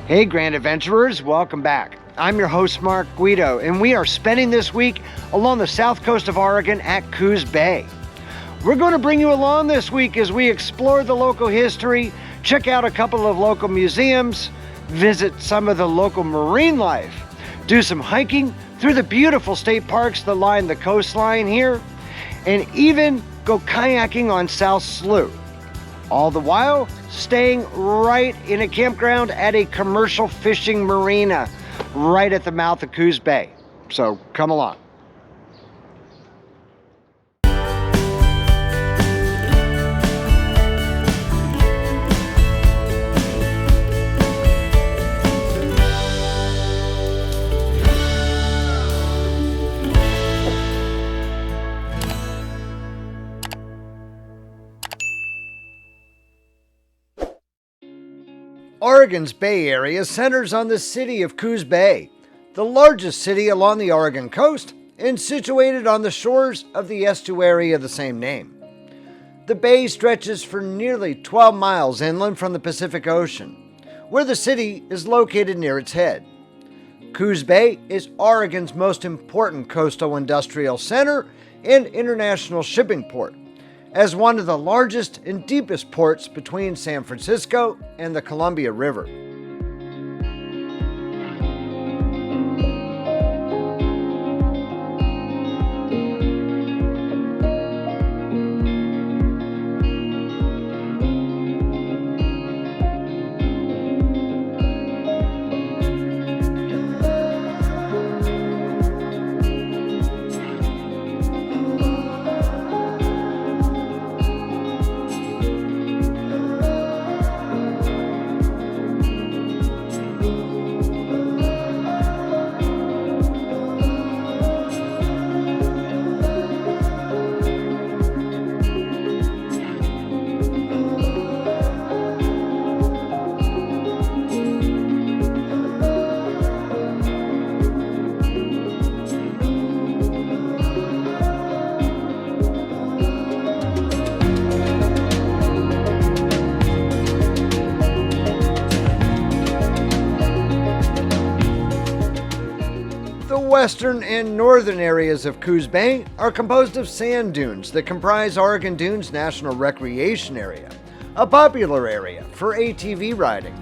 Hey Grand Adventurers, welcome back. I'm your host Mark Guido, and we are spending this week along the south coast of Oregon at Coos Bay. We're going to bring you along this week as we explore the local history, check out a couple of local museums, visit some of the local marine life, do some hiking through the beautiful state parks that line the coastline here, and even go kayaking on South Slough. All the while, staying right in a campground at a commercial fishing marina right at the mouth of Coos Bay. So come along. Oregon's Bay Area centers on the city of Coos Bay, the largest city along the Oregon coast and situated on the shores of the estuary of the same name. The bay stretches for nearly 12 miles inland from the Pacific Ocean, where the city is located near its head. Coos Bay is Oregon's most important coastal industrial center and international shipping port, as one of the largest and deepest ports between San Francisco and the Columbia River. The western and northern areas of Coos Bay are composed of sand dunes that comprise Oregon Dunes National Recreation Area, a popular area for ATV riding.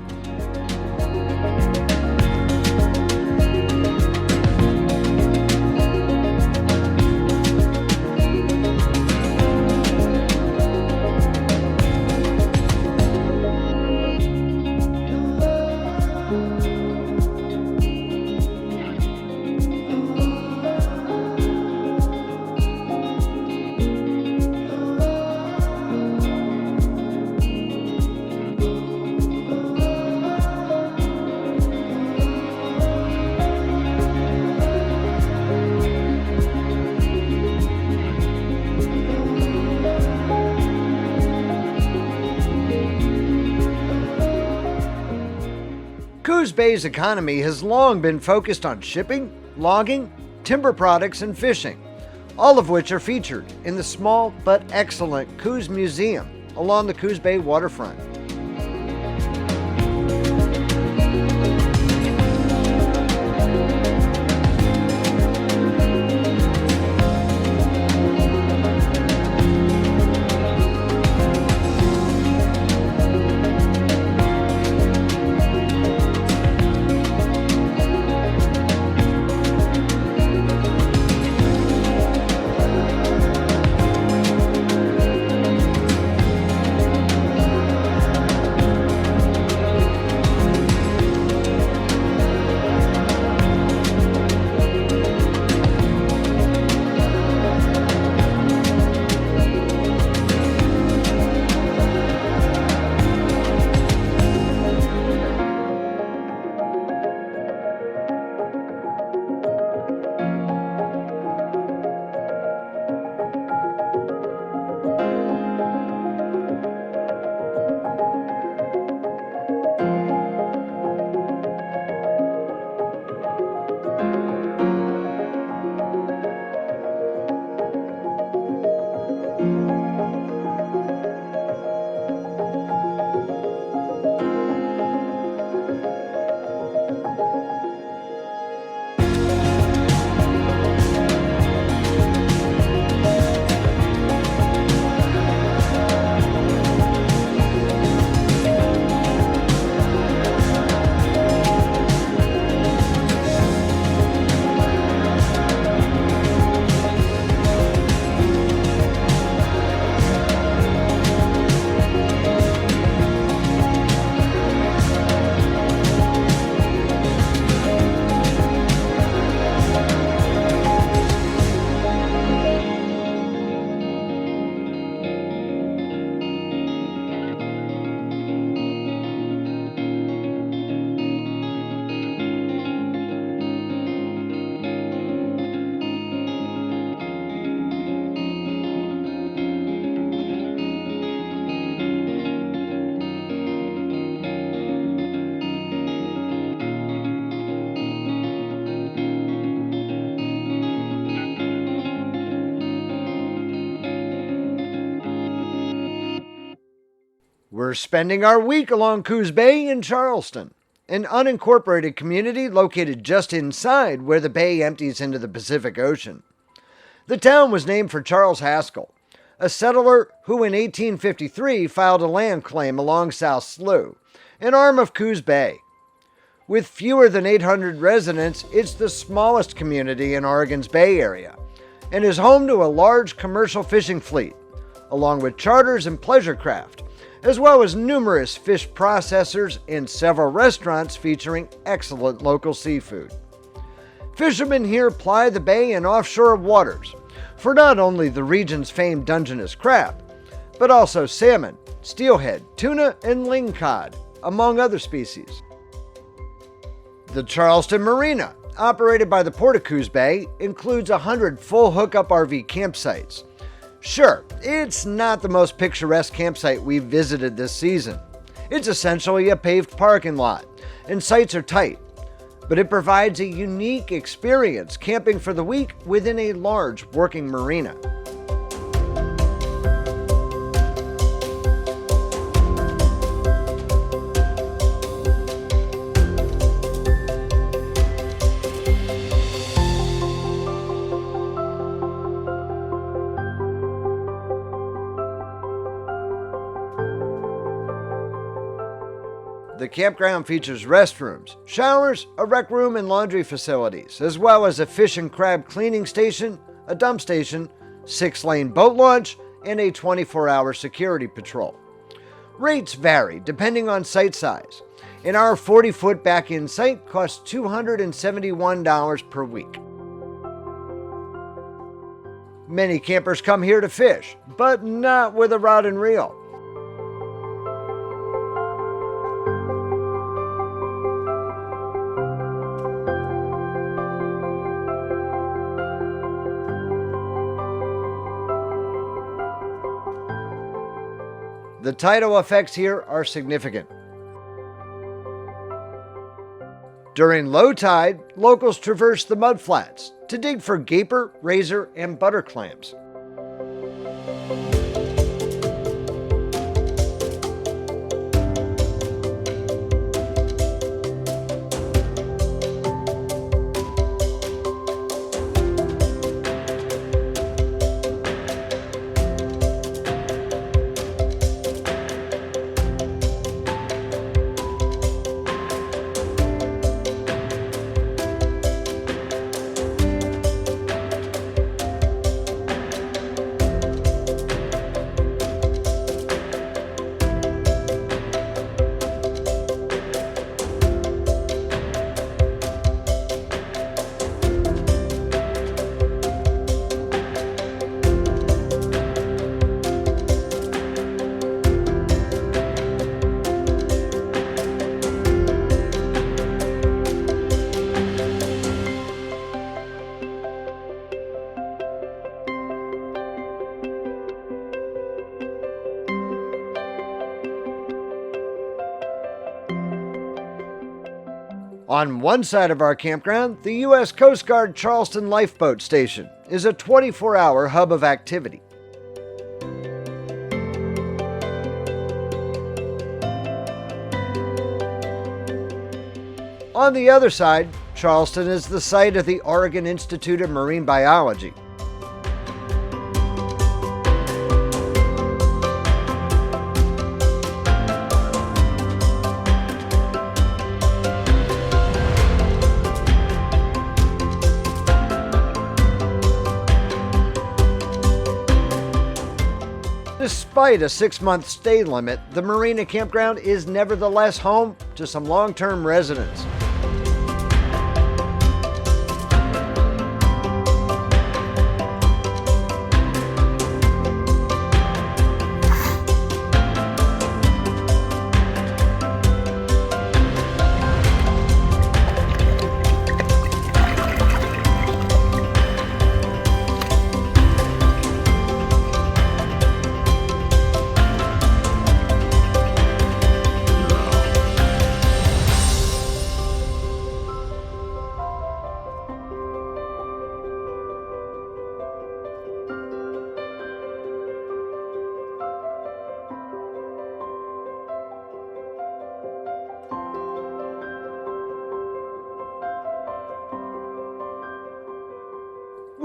Coos Bay's economy has long been focused on shipping, logging, timber products, and fishing, all of which are featured in the small but excellent Coos Museum along the Coos Bay waterfront. We're spending our week along Coos Bay in Charleston, an unincorporated community located just inside where the bay empties into the Pacific Ocean. The town was named for Charles Haskell, a settler who in 1853 filed a land claim along South Slough, an arm of Coos Bay. With fewer than 800 residents, it's the smallest community in Oregon's Bay Area and is home to a large commercial fishing fleet, along with charters and pleasure craft, as well as numerous fish processors and several restaurants featuring excellent local seafood. Fishermen here ply the bay and offshore waters for not only the region's famed Dungeness crab, but also salmon, steelhead, tuna, and lingcod, among other species. The Charleston Marina, operated by the Port of Coos Bay, includes 100 full hookup RV campsites. Sure, it's not the most picturesque campsite we've visited this season. It's essentially a paved parking lot, and sites are tight, but it provides a unique experience camping for the week within a large working marina. The campground features restrooms, showers, a rec room, and laundry facilities, as well as a fish and crab cleaning station, a dump station, 6-lane boat launch, and a 24-hour security patrol. Rates vary depending on site size, and our 40-foot back-in site costs $271 per week. Many campers come here to fish, but not with a rod and reel. The tidal effects here are significant. During low tide, locals traverse the mudflats to dig for gaper, razor, and butter clams. On one side of our campground, the U.S. Coast Guard Charleston Lifeboat Station is a 24-hour hub of activity. On the other side, Charleston is the site of the Oregon Institute of Marine Biology. Despite a 6-month stay limit, the Marina Campground is nevertheless home to some long-term residents.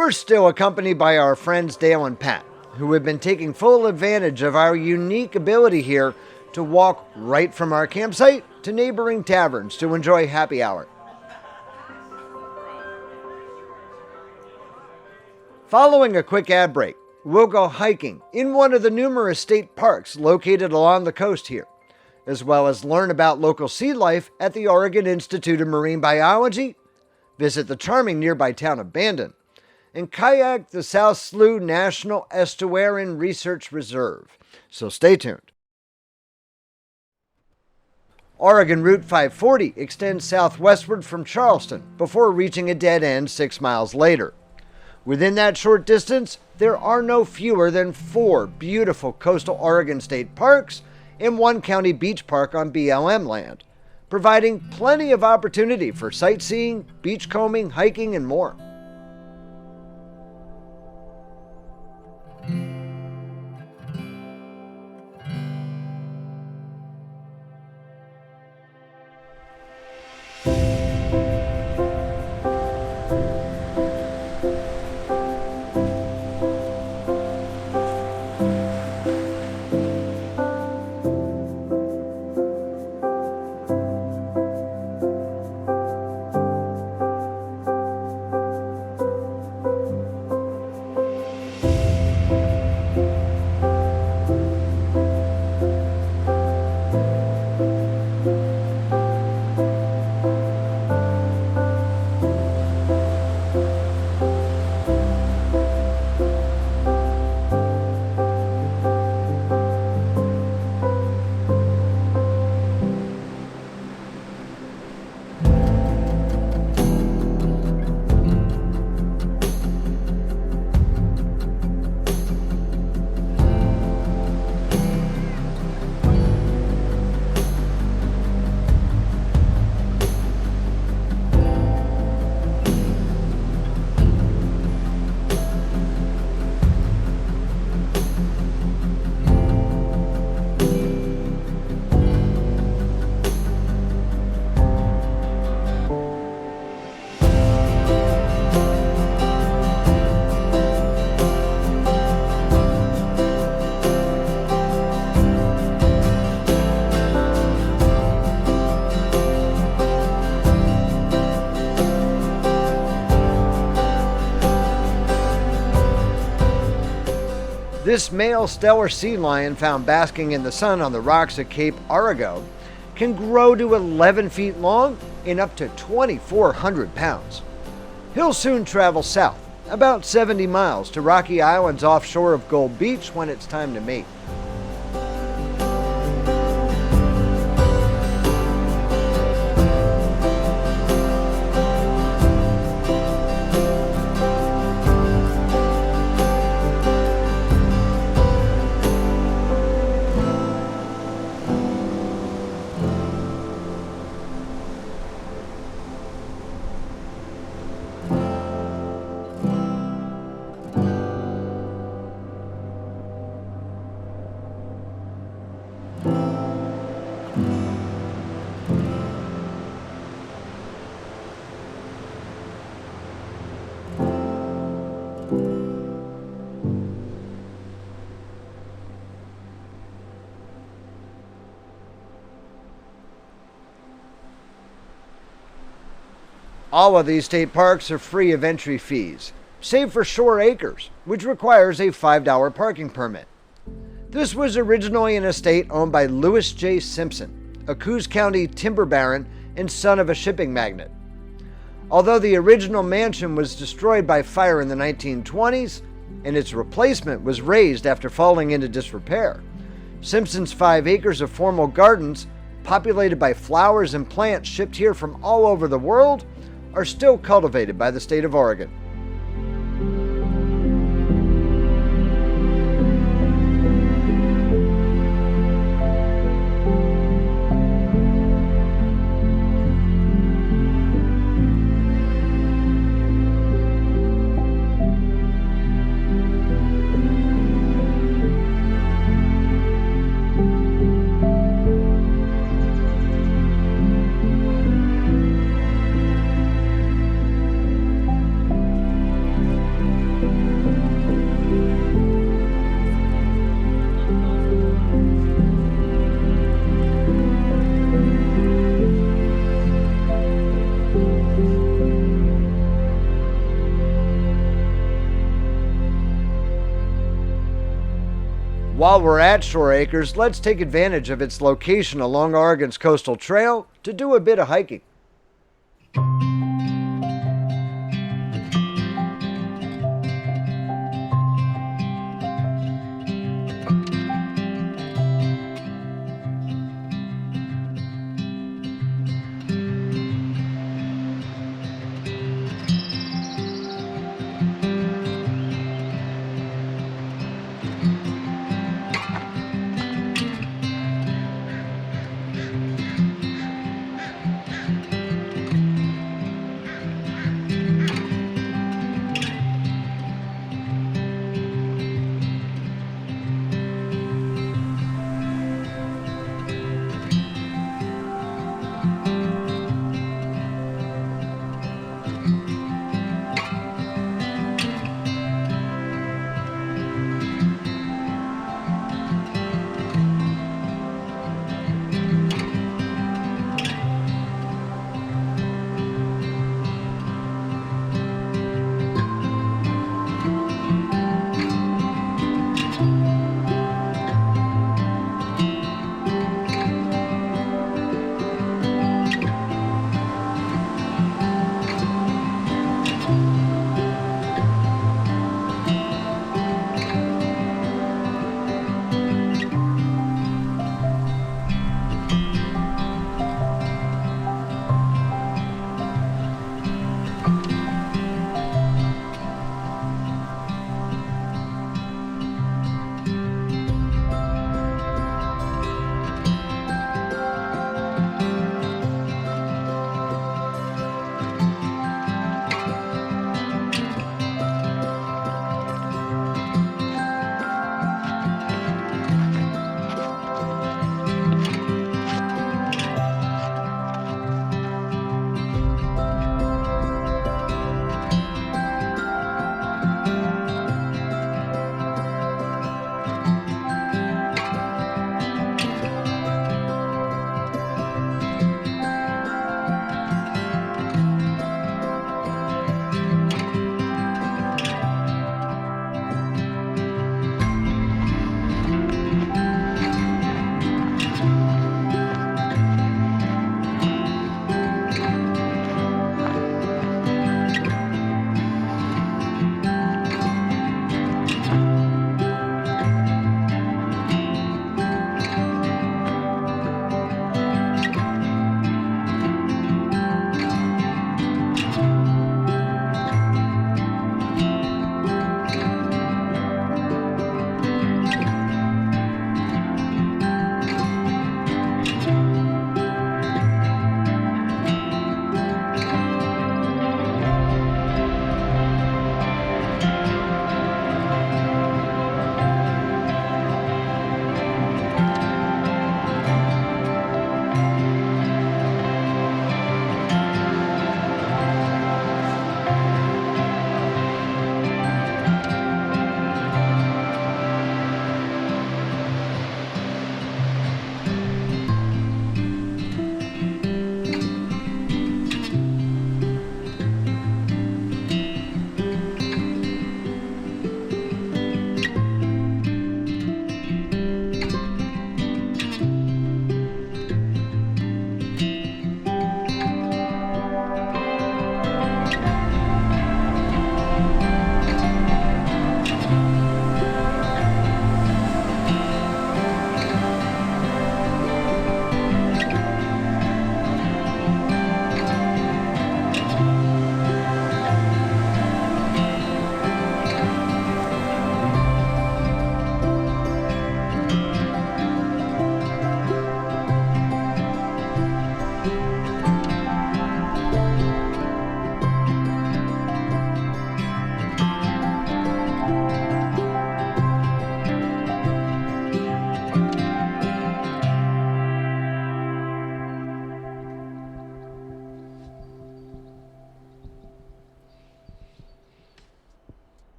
We're still accompanied by our friends Dale and Pat, who have been taking full advantage of our unique ability here to walk right from our campsite to neighboring taverns to enjoy happy hour. Following a quick ad break, we'll go hiking in one of the numerous state parks located along the coast here, as well as learn about local sea life at the Oregon Institute of Marine Biology, visit the charming nearby town of Bandon, and kayak the South Slough National Estuarine Research Reserve. So stay tuned. Oregon Route 540 extends southwestward from Charleston before reaching a dead end 6 miles later. Within that short distance, there are no fewer than 4 beautiful coastal Oregon state parks and 1 county beach park on BLM land, providing plenty of opportunity for sightseeing, beachcombing, hiking, and more. This male Steller sea lion found basking in the sun on the rocks at Cape Arago can grow to 11 feet long and up to 2,400 pounds. He'll soon travel south, about 70 miles to Rocky Island's offshore of Gold Beach when it's time to mate. All of these state parks are free of entry fees, save for Shore Acres, which requires a $5 parking permit. This was originally an estate owned by Lewis J. Simpson, a Coos County timber baron and son of a shipping magnate. Although the original mansion was destroyed by fire in the 1920s, and its replacement was razed after falling into disrepair, Simpson's 5 acres of formal gardens, populated by flowers and plants shipped here from all over the world, are still cultivated by the state of Oregon. while we're at Shore Acres, let's take advantage of its location along Oregon's coastal trail to do a bit of hiking.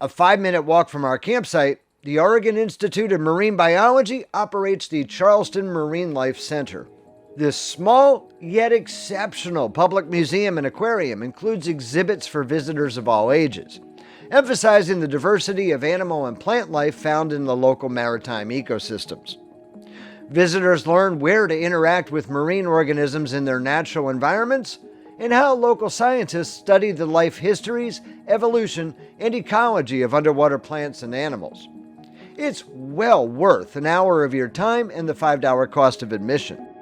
A 5-minute walk from our campsite, the Oregon Institute of Marine Biology operates the Charleston Marine Life Center. This small yet exceptional public museum and aquarium includes exhibits for visitors of all ages. emphasizing the diversity of animal and plant life found in the local maritime ecosystems. Visitors learn where to interact with marine organisms in their natural environments and how local scientists study the life histories, evolution, and ecology of underwater plants and animals. It's well worth an hour of your time and the $5 cost of admission.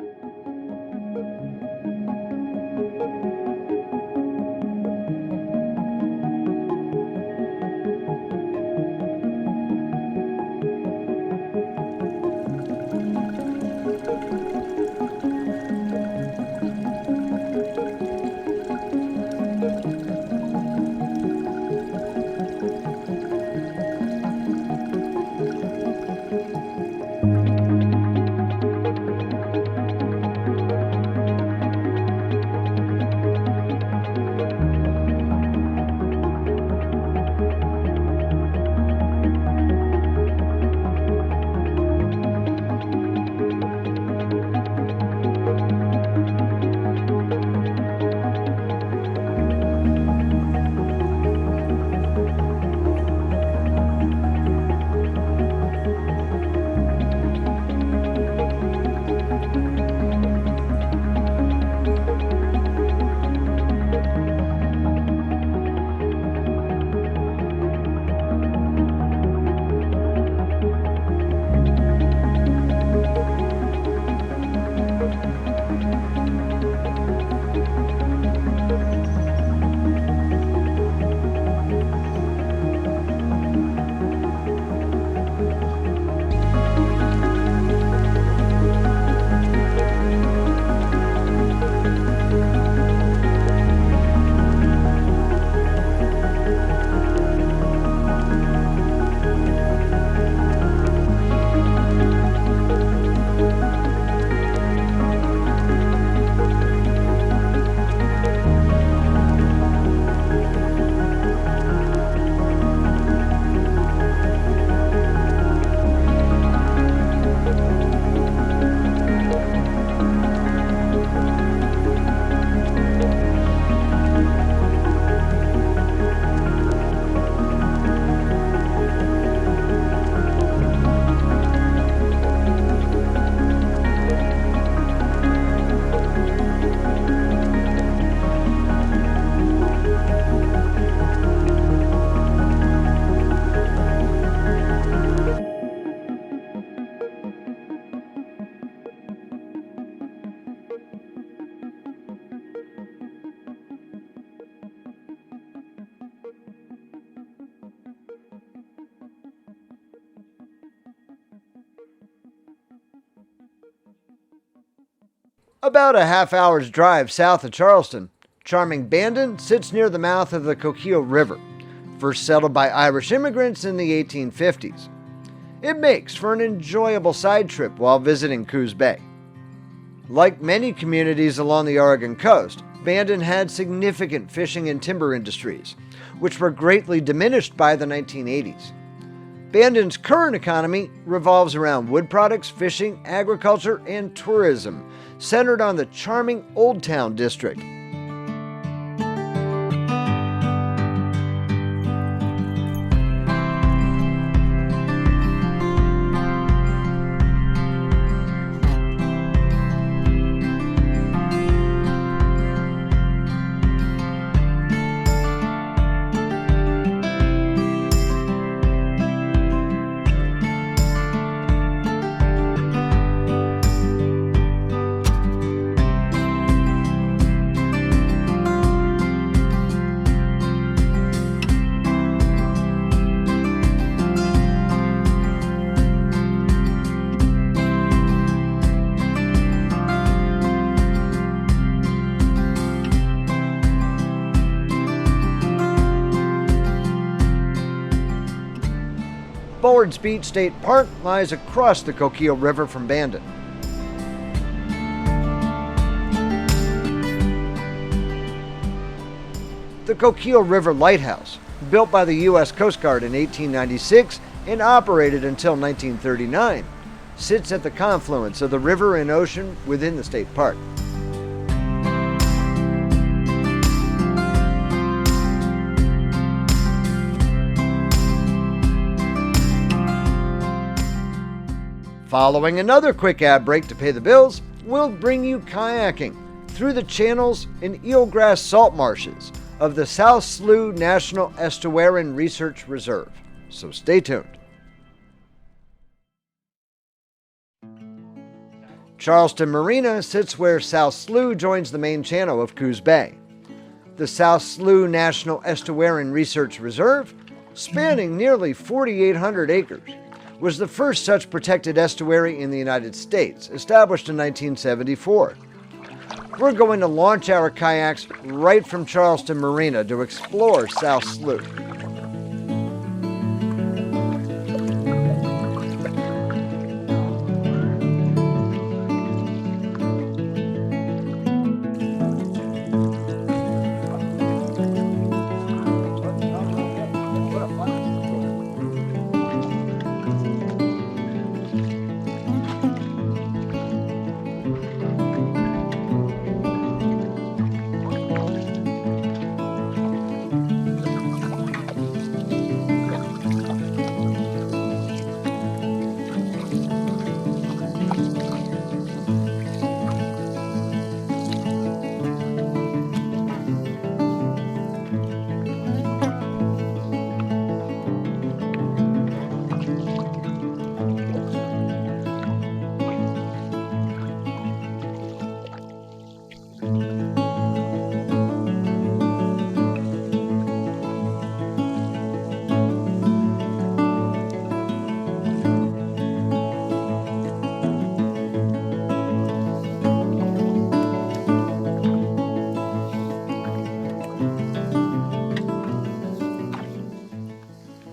About a half-hour's drive south of Charleston, charming Bandon sits near the mouth of the Coquille River, first settled by Irish immigrants in the 1850s. It makes for an enjoyable side trip while visiting Coos Bay. Like many communities along the Oregon coast, Bandon had significant fishing and timber industries, which were greatly diminished by the 1980s. Bandon's current economy revolves around wood products, fishing, agriculture, and tourism, centered on the charming Old Town district. Bullards Beach State Park lies across the Coquille River from Bandon. The Coquille River Lighthouse, built by the U.S. Coast Guard in 1896 and operated until 1939, sits at the confluence of the river and ocean within the state park. Following another quick ad break to pay the bills, we'll bring you kayaking through the channels and eelgrass salt marshes of the South Slough National Estuarine Research Reserve. So stay tuned. Charleston Marina sits where South Slough joins the main channel of Coos Bay. The South Slough National Estuarine Research Reserve, spanning nearly 4,800 acres, was the first such protected estuary in the United States, established in 1974. We're going to launch our kayaks right from Charleston Marina to explore South Slough.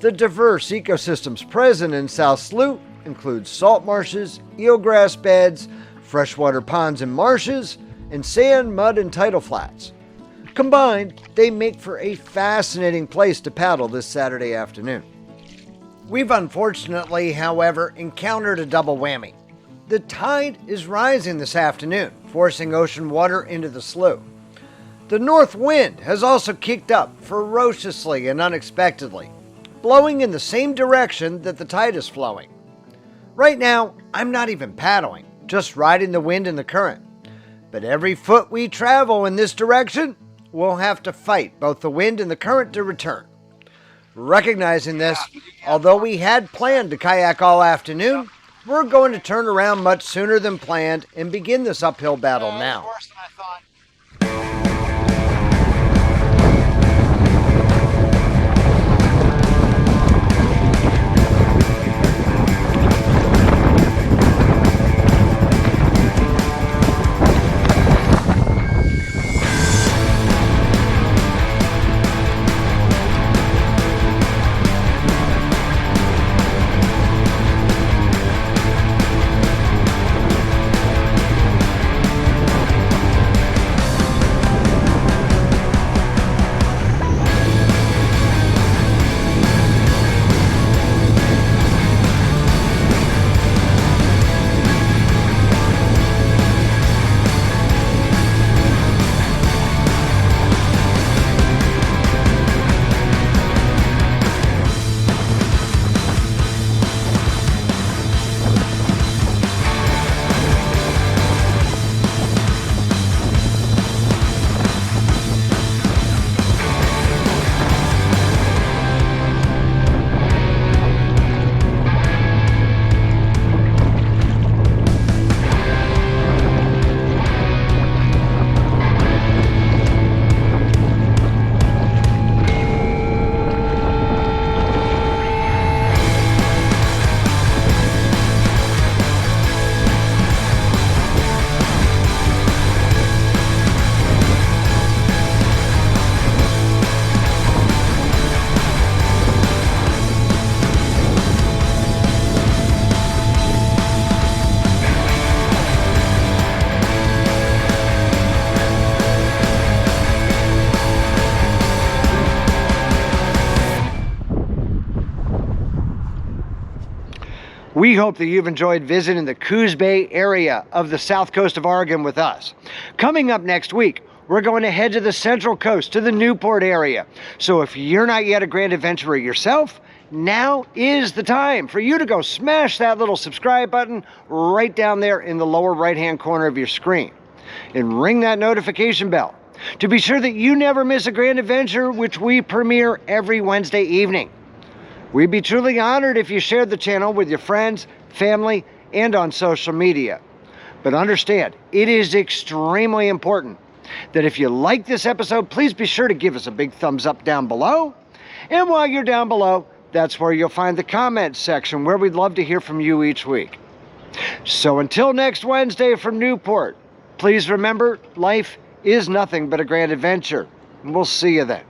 The diverse ecosystems present in South Slough include salt marshes, eelgrass beds, freshwater ponds and marshes, and sand, mud, and tidal flats. Combined, they make for a fascinating place to paddle this Saturday afternoon. We've unfortunately, however, encountered a double whammy. The tide is rising this afternoon, forcing ocean water into the slough. The north wind has also kicked up ferociously and unexpectedly, blowing in the same direction that the tide is flowing. Right now, I'm not even paddling, just riding the wind and the current. But every foot we travel in this direction, we'll have to fight both the wind and the current to return. Recognizing this, although we had planned to kayak all afternoon, we're going to turn around much sooner than planned and begin this uphill battle now. Worse than I thought. We hope that you've enjoyed visiting the Coos Bay area of the south coast of Oregon with us. Coming up next week, we're going to head to the Central Coast, to the Newport area. So if you're not yet a grand adventurer yourself, now is the time for you to go smash that little subscribe button right down there in the lower right-hand corner of your screen and ring that notification bell to be sure that you never miss a grand adventure which we premiere every Wednesday evening. We'd be truly honored if you shared the channel with your friends, family, and on social media. But understand, it is extremely important that if you like this episode, please be sure to give us a big thumbs up down below. And while you're down below, that's where you'll find the comments section where we'd love to hear from you each week. So until next Wednesday from Newport, please remember, life is nothing but a grand adventure. And we'll see you then.